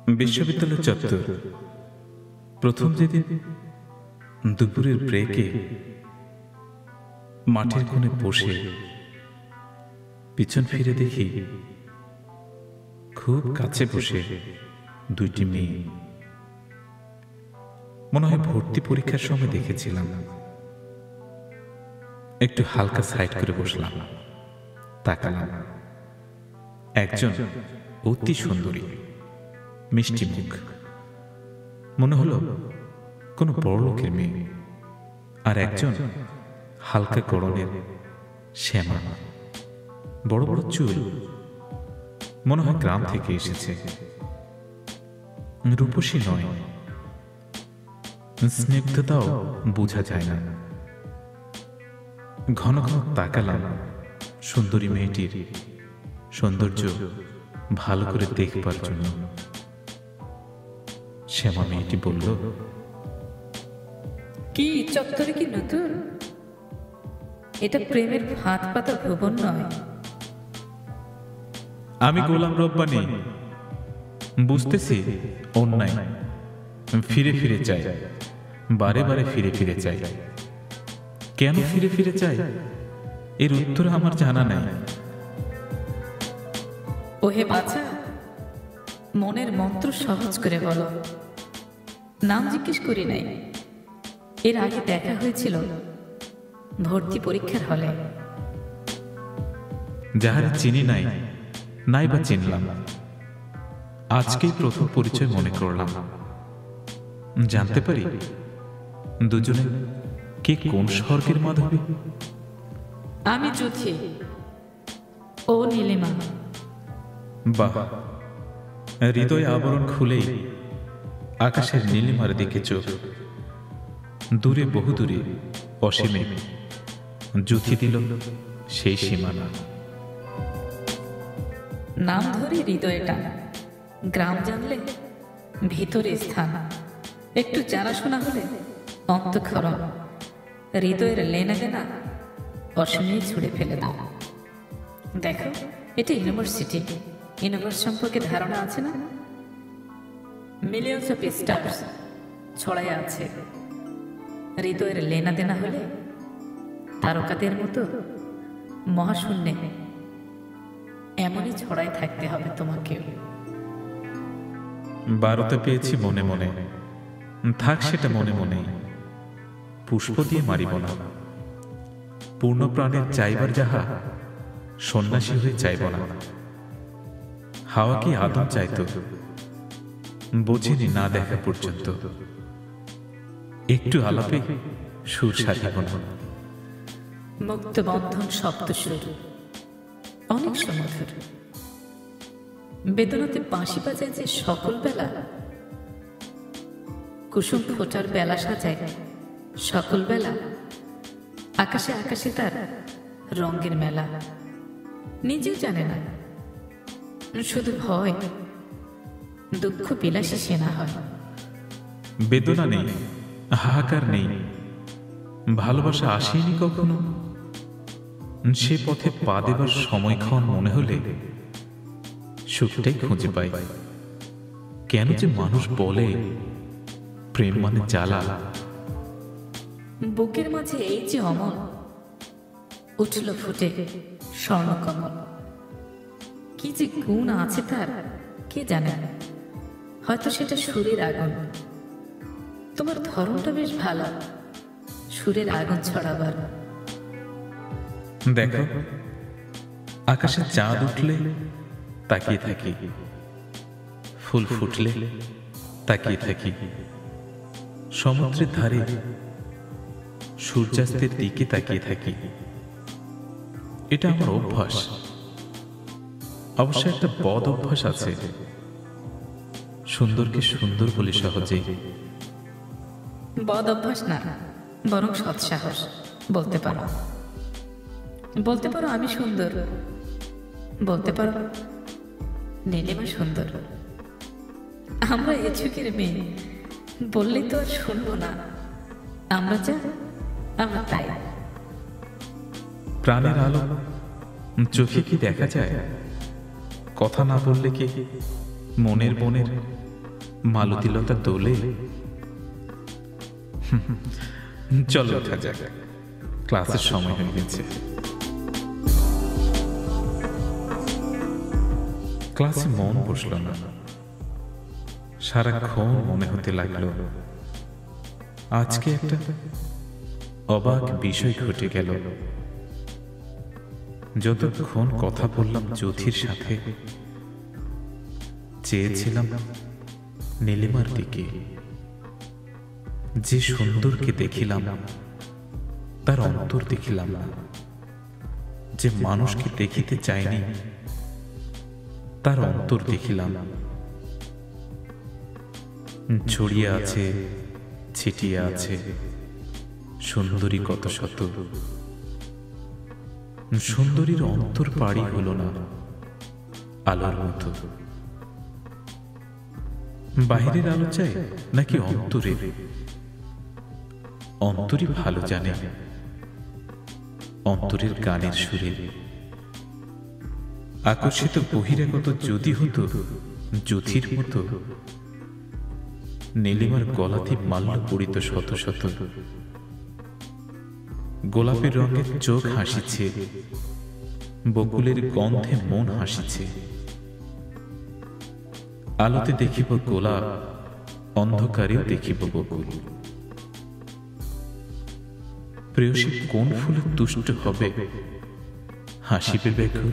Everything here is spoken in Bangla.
বিশ্ববিদ্যালয় চত্বর। প্রথম যেদিন দুপুরের ব্রেকে মাঠের কোণে বসে পিছন ফিরে দেখি খুব কাছে বসে দুইটি মেয়ে। মনে হয় ভর্তি পরীক্ষার সময় দেখেছিলাম। একটু হালকা সাইড করে বসলাম, তাকালাম। একজন অতি সুন্দরী, মিষ্টি মুখ, মনে হলো কোনো বড় লোকের মেয়ে। আর একজন হালকা গড়নের শ্যামা, বড় বড় চুল, মনে হয় গ্রাম থেকে এসেছে। রূপসী নয়, স্নিগ্ধতাও বোঝা যায় না। ঘন ঘন তাকালাম সুন্দরী মেয়েটির সৌন্দর্য ভালো করে দেখবার জন্য। শ্যামা মেয়েটি বলল, কি চত্বরে কি নতুন? এটা প্রেমের ফাঁদ পাতা ভুবন নয়। আমি গোলাম রব্বানী, বুঝতেছি অন্যায়, ফিরে ফিরে চাই, বারে বারে ফিরে ফিরে চাই। কেন ফিরে ফিরে চাই এর উত্তর আমার জানা নাই। ওহে বাছা, মনের মন্ত্র সহজ করে বলো। নাম জিজ্ঞেস করি নাই। এর আগে দেখা হয়েছিল ভর্তি পরীক্ষার হলে। যাহার চিনি নাই, নাই বা চিনলাম, আজকেই প্রথম পরিচয় মনে করলাম। জানতে পারি দুজনে কে কোন স্বর্গের মাধবী? আমি যুথি, ও নীলিমা। বাহ! হৃদয় আবরণ খুলেই আকাশের নীলিমার দিকে চোখ। দূরে, বহু দূরে, অসীমে যুথি দিল সেই সীমানা। নাম ধরে হৃদয়টা, গ্রাম জানলে ভিতরে স্থান, একটু জানাশোনা হলে অন্তঃক্ষরণ, হৃদয়ের লেনা দেনা অসময়ে ছুড়ে ফেলে দাও। দেখো, এটা ইউনিভার্সিটি। ইউনিভার্স সম্পর্কে ধারণা আছে না? মিলিয়ন্স অফ স্টার্স ছড়ায় আছে। হৃদয়ের লেনা দেনা হলে তারকাদের মতো মহাশূন্যে এমনই ছড়ায় থাকতে হবে তোমাকেও। বারোটা পেয়েছি মনে মনে, থাক সেটা মনে মনে। পুষ্প দিয়ে মারিব না। পূর্ণ প্রাণের চাইবার যাহা, সন্ন্যাসী হয়ে চাইব না। হাওয়া কি আদম চাইত? বোঝেনি না দেখা পর্যন্ত। একটু আলাপে সুর সাধিব না। মুক্ত বন্ধন সপ্তসুর, অনেক সমধুর। বেদনাতে বাঁশি বাজায় যে সকল বেলা, কুসুম ফোটার বেলা সাজায় সকল বেলা। আকাশে আকাশে তার রঙের মেলা। নিজেও জানে না, শুধু ভয় দুঃখ বিলাসী সেনা হয়। বেদনা নেই, হাহাকার নেই, ভালোবাসা আসেনি কখনো। সে পথে পা দেবার সময়ক্ষণ মনে হলে সুখটাই খুঁজে পাই। কেন যে মানুষ বলে প্রেম মানে জ্বালা। বুকের মাঝে এই যে অমল উঠল ফুটে স্বর্ণকমল। কি যে গুণ আছে তার কে জানে। হয়তো সেটা সুরের আগুন। তোমার ধরনটা বেশ ভালো, সুরের আগুন ছড়াবার। দেখো, আকাশে চাঁদ উঠলে তাকিয়ে থাকি, ফুল ফুটলে তাকিয়ে থাকি, সমুদ্রের ধারে সূর্যাস্তের দিকে তাকিয়ে থাকি। এটা আমার অভ্যাস। অবশ্য একটা বদ অভ্যাস আছে, সুন্দরকে সুন্দর বলে সহজেই। বদ অভ্যাস না, বরং সৎসাহস। বলতে পারো, বলতে পারো আমি সুন্দর। বলতে পারো নীলিমা সুন্দর। আমরা এ যুগের মেয়ে, বললেই তো আর শুনবো না। আমরা যা, আমরা তাই। প্রাণের আলো চোখে কি দেখা যায়? কথা না বললে কি মনের বনের মালতীলতা দোলে। চলো ওঠা যাক, ক্লাসের সময় হয়ে গেছে। ক্লাসে মন বসল না। সারাক্ষণ মনে হতে লাগলো আজকে একটা অবাক বিষয় ঘটে গেল। যতক্ষণ কথা বললাম জ্যোতির সাথে, চেয়েছিলাম নীলিমার দিকে। যে সুন্দরকে দেখিলাম তার অন্তর দেখিলাম না। যে মানুষকে দেখিতে চাইনি তার অন্তর দেখিলাম। ছড়িয়ে আছে, ছিটিয়ে আছে সুন্দরী কত শত। সুন্দরীর অন্তর পাড়ি হলো না আলোর মতো। বাহিরের আলো চাই নাকি অন্তরের? অন্তরই ভালো জানে, অন্তরের গানের সুরে। আকর্ষিত বহিরাগত যদি হতো জ্যোতির মতো, নীলিমার গলাতে মাল্য পড়িত শত শত। গোলাপের রঙের চোখ হাসিছে, বকুলের গন্ধে মন হাসিছে। আলোতে দেখিব গোলাপ, অন্ধকারেও দেখিব বকুল। প্রেয়সী কোন ফুলে তুষ্ট হবে, হাসিবে ব্যাকুল।